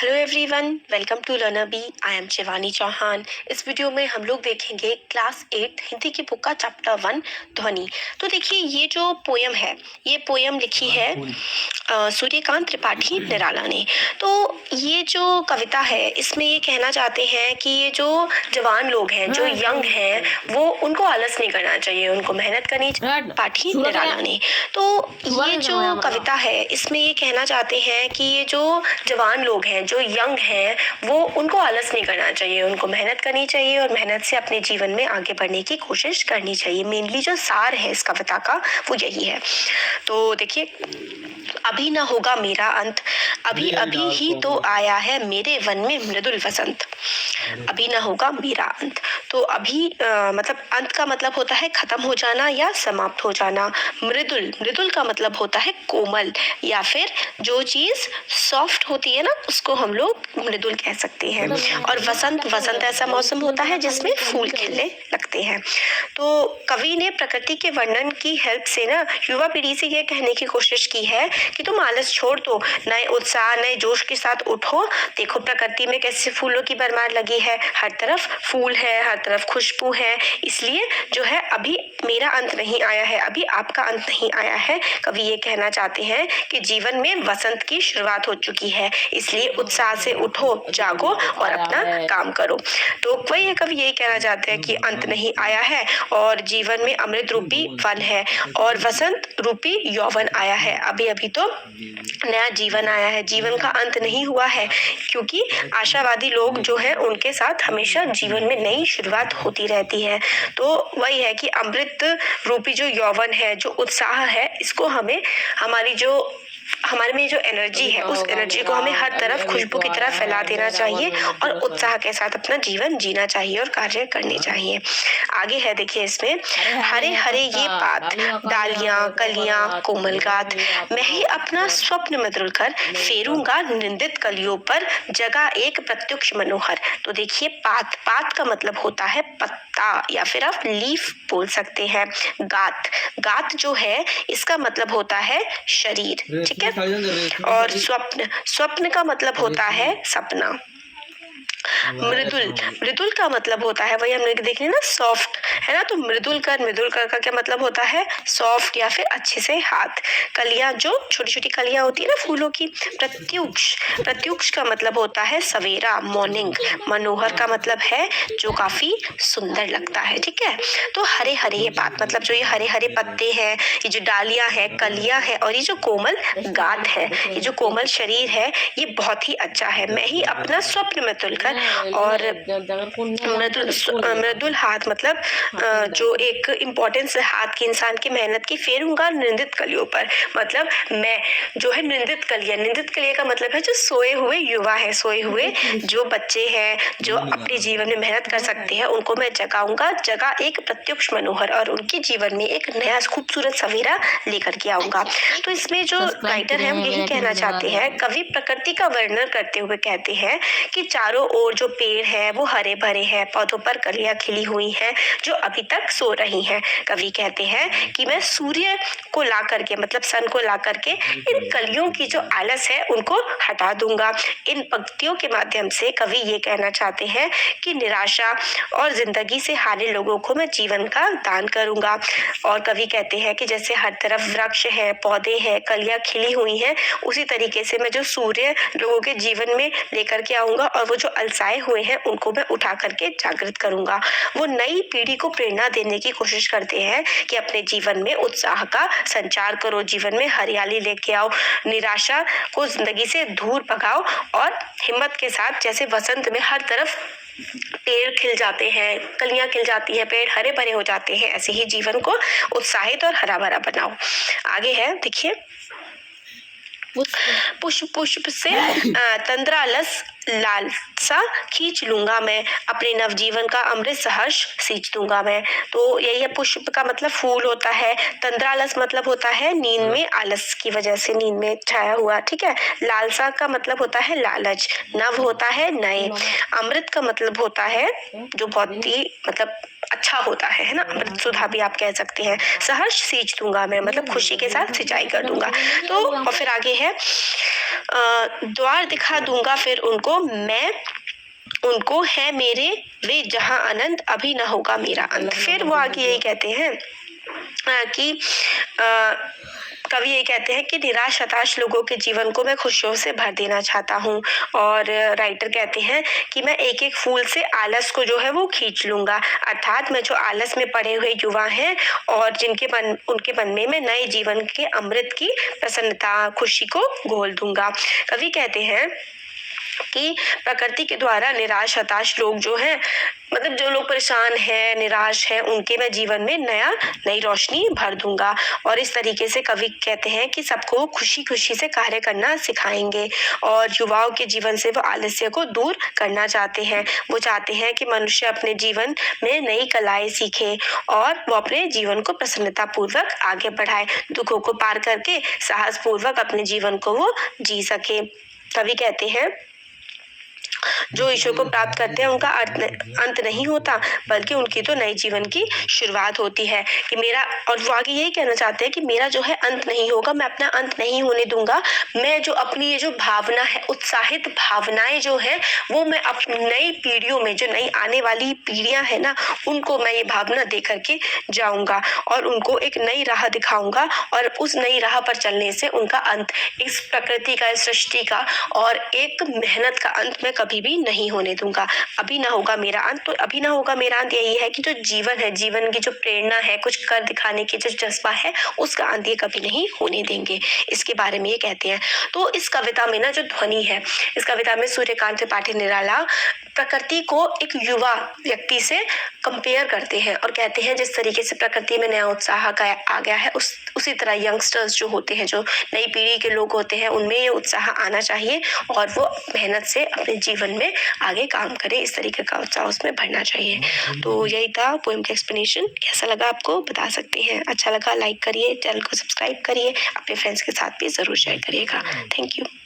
Hello everyone, welcome to learner B. I am Shivani Chauhan. इस वीडियो में हम लोग देखेंगे क्लास 8 हिंदी की बुक का चैप्टर 1 ध्वनि। तो देखिए, ये जो पोयम है, ये पोयम लिखी है सूर्यकांत त्रिपाठी निराला ने। तो ये जो कविता है, इसमें ये कहना चाहते हैं कि ये जो जवान लोग हैं, जो यंग हैं, वो उनको आलस नहीं करना चाहिए, उनको मेहनत करनी चाहिए। त्रिपाठी निराला ने। तो ये जो कविता है, इसमें ये कहना चाहते हैं कि ये जो जवान लोग हैं, जो यंग हैं, वो उनको आलस नहीं करना चाहिए, उनको मेहनत करनी चाहिए और मेहनत से अपने जीवन में आगे बढ़ने की कोशिश करनी चाहिए। मेनली जो सार है इस कविता का वो यही है। तो देखिए, अभी न होगा मेरा अंत, अभी अभी ही तो आया है मेरे वन में मृदुल वसंत। अभी न होगा मेरा अंत। तो अभी मतलब अंत का मतलब होता है खत्म हो जाना या समाप्त हो जाना। मृदुल, मृदुल का मतलब होता है कोमल, या फिर जो चीज सॉफ्ट होती है ना, उसको हम लोग मृदुल कह सकते हैं। और वसंत, वसंत ऐसा मौसम होता है जिसमें फूल खिलने लगते हैं। तो कवि ने प्रकृति के वर्णन की हेल्प से ना युवा पीढ़ी से ये कहने की कोशिश की है कि तुम आलस छोड़ दो, नए उत्साह, नए जोश के साथ उठो। देखो प्रकृति में कैसे फूलों की भरमार लगी है, हर तरफ फूल है, हर तरफ खुशबू है। इसलिए जो है, अभी मेरा अंत नहीं आया है, अभी आपका अंत नहीं आया है। कवि ये कहना चाहते हैं कि जीवन में वसंत की शुरुआत हो चुकी है, इसलिए उत्साह से उठो, जागो और अपना काम करो। तो वही कवि यही कहना चाहते हैं कि अंत नहीं आया है और जीवन में अमृत रूपी वन है और वसंत रूपी यौवन आया है। अभी अभी तो नया जीवन आया है, जीवन का अंत नहीं हुआ है, क्योंकि आशावादी लोग जो है उनके साथ हमेशा जीवन में नई शुरुआत होती रहती है। तो वही है कि अमृत रूपी जो यौवन है, जो उत्साह है, इसको हमें हमारे में जो एनर्जी है, उस एनर्जी को हमें हर तरफ खुशबू की तरह फैला देना चाहिए और उत्साह के साथ अपना जीवन जीना चाहिए और कार्य करने चाहिए। आगे है, देखिए इसमें, हरे हरे ये पात, डालियां कलियां कोमल गात, मैं ही अपना स्वप्न मधुर कर फेरूंगा निंदित कलियों पर, जगह एक प्रत्युक्ष मनोहर। तो देखिए, पात, पात का मतलब होता है पत्ता, या फिर आप लीफ बोल सकते हैं। गात, गात जो है इसका मतलब होता है शरीर, ठीक है। और स्वप्न, स्वप्न का मतलब होता है सपना। मृदुल, मृदुल का मतलब होता है, वही हमने देख लिया ना, सॉफ्ट है ना। तो मृदुल कर, मृदुल कर का क्या मतलब होता है? सॉफ्ट या फिर अच्छे से हाथ। कलियां, जो छोटी छोटी कलियां होती है ना फूलों की। प्रत्युक्ष, प्रत्युक्ष का मतलब होता है सवेरा, मॉर्निंग। मनोहर का मतलब है जो काफी सुंदर लगता है, ठीक है। तो हरे हरे ये बात, मतलब जो ये हरे हरे पत्ते हैं, ये जो डालियां हैं, कलियां हैं, और ये जो कोमल गात है, ये जो कोमल शरीर है, ये बहुत ही अच्छा है। मैं ही अपना स्वप्न में तुलकर, और मृदुल हाथ मतलब जो एक इम्पोर्टेंस है हाथ की, इंसान की मेहनत की, फेरूंगा निंदित कलियों पर, मतलब मैं जो है निंदित कलियां, निंदित कलियां का मतलब है जो सोए हुए युवा है, सोए हुए जो बच्चे हैं, जो अपने जीवन में मेहनत कर सकते हैं, उनको मैं जगाऊंगा, जगह एक प्रत्युक्ष मनोहर, और उनके जीवन में एक नया खूबसूरत सवेरा लेकर के आऊंगा। तो इसमें जो राइटर है वो यही कहना चाहते हैं, कवि प्रकृति का वर्णन करते हुए कहते हैं कि चारों ओर जो पेड़ है वो हरे भरे हैं, पौधों पर कलियां खिली हुई हैं जो अभी तक सो रही हैं। कवि कहते हैं कि मैं सूर्य को ला करके, मतलब सन को ला करके, इन कलियों की जो आलस है उनको हटा दूंगा। इन पंक्तियों के माध्यम से कवि ये कहना चाहते हैं कि निराशा और जिंदगी से हारे लोगों को मैं जीवन का दान करूंगा। और कवि कहते हैं कि जैसे हर तरफ वृक्ष है, पौधे हैं, कलियां खिली हुई हैं, उसी तरीके से मैं जो सूर्य लोगों के जीवन में लेकर के आऊंगा और वो जो अलसाए हुए हैं उनको मैं उठा करके जागृत करूंगा। वो नई पीढ़ी को प्रेरणा देने की कोशिश करते हैं कि अपने जीवन में उत्साह का संचार करो, जीवन में हरियाली लेके आओ, निराशा को जिंदगी से दूर भगाओ, और हिम्मत के साथ, जैसे वसंत में हर तरफ पेड़ खिल जाते हैं, कलियां खिल जाती है, पेड़ हरे भरे हो जाते हैं, ऐसे ही जीवन को उत्साहित और हरा भरा बनाओ। आगे है, देखिए, पुष्प पुष्प से तंद्रालस लालसा खींच लूंगा मैं, अपने नवजीवन का अमृत सहर्ष सींच दूंगा मैं। तो यही है, पुष्प का मतलब फूल होता है, तंद्रालस मतलब होता है नींद में आलस की वजह से नींद में छाया हुआ, ठीक है। लालसा का मतलब होता है लालच, नव होता है नए, अमृत का मतलब होता है जो बहुत ही मतलब अच्छा होता है ना, अमृत सुधा भी आप कह सकते हैं। सहर्ष सींच दूंगा मैं, मतलब खुशी के साथ सिंचाई कर दूंगा। तो और फिर आगे है, द्वार दिखा दूंगा फिर उनको मैं, उनको है मेरे वे जहां आनंद, अभी न होगा मेरा अंत। फिर वो आगे यही कहते हैं कि कवि ये कहते हैं कि निराश हताश लोगों के जीवन को मैं खुशियों से भर देना चाहता हूँ। और राइटर कहते हैं कि मैं एक एक फूल से आलस को जो है वो खींच लूंगा, अर्थात मैं जो आलस में पड़े हुए युवा हैं और उनके मन में मैं नए जीवन के अमृत की प्रसन्नता खुशी को घोल दूंगा। कवि कहते हैं कि प्रकृति के द्वारा निराश हताश लोग जो हैं, मतलब जो लोग परेशान हैं निराश हैं, उनके मैं जीवन में नई रोशनी भर दूंगा। और इस तरीके से कवि कहते हैं कि सबको खुशी खुशी से कार्य करना सिखाएंगे और युवाओं के जीवन से वो आलस्य को दूर करना चाहते हैं। वो चाहते हैं कि मनुष्य अपने जीवन में नई कलाएं सीखे और वो अपने जीवन को प्रसन्नता पूर्वक आगे बढ़ाए, दुखों को पार करके साहस पूर्वक अपने जीवन को वो जी सके। कवि कहते हैं जो ईश्वर को प्राप्त करते हैं उनका अंत नहीं होता, बल्कि उनकी तो नए जीवन की शुरुआत होती है। कि मेरा, और वो आगे यही कहना चाहते हैं कि मेरा जो है अंत नहीं होगा, मैं अपना अंत नहीं होने दूंगा। मैं जो अपनी ये जो भावना है, उत्साहित भावनाएं जो है वो मैं अपनी नई पीढ़ियों में, जो नई आने वाली पीढ़ियां है ना, उनको मैं ये भावना दे करके जाऊंगा और उनको एक नई राह दिखाऊंगा। और उस नई राह पर चलने से उनका अंत, इस प्रकृति का, इस सृष्टि का और एक मेहनत का अंत मैं कभी भी नहीं होने दूंगा। अभी ना होगा मेरा अंत। तो अभी ना होगा मेरा अंत यही है कि जो जीवन है, जीवन की जो प्रेरणा है, कुछ कर दिखाने की जो जज्बा है, उसका अंत ये कभी नहीं होने देंगे। इसके बारे में ये कहते हैं। तो इस कविता में ना जो ध्वनि है, इस कविता में सूर्यकांत त्रिपाठी निराला प्रकृति को एक युवा व्यक्ति से कंपेयर करते हैं और कहते हैं जिस तरीके से प्रकृति में नया उत्साह आ गया है, उसी तरह यंगस्टर्स जो होते हैं, जो नई पीढ़ी के लोग होते हैं, उनमें ये उत्साह आना चाहिए और वो मेहनत से अपने जीवन में आगे काम करें, इस तरीके का उत्साह उसमें भरना चाहिए। तो यही था पोएम का एक्सप्लेनेशन। कैसा लगा आपको बता सकते हैं। अच्छा लगा लाइक करिए, चैनल को सब्सक्राइब करिए, अपने फ्रेंड्स के साथ भी ज़रूर शेयर करिएगा। Thank you.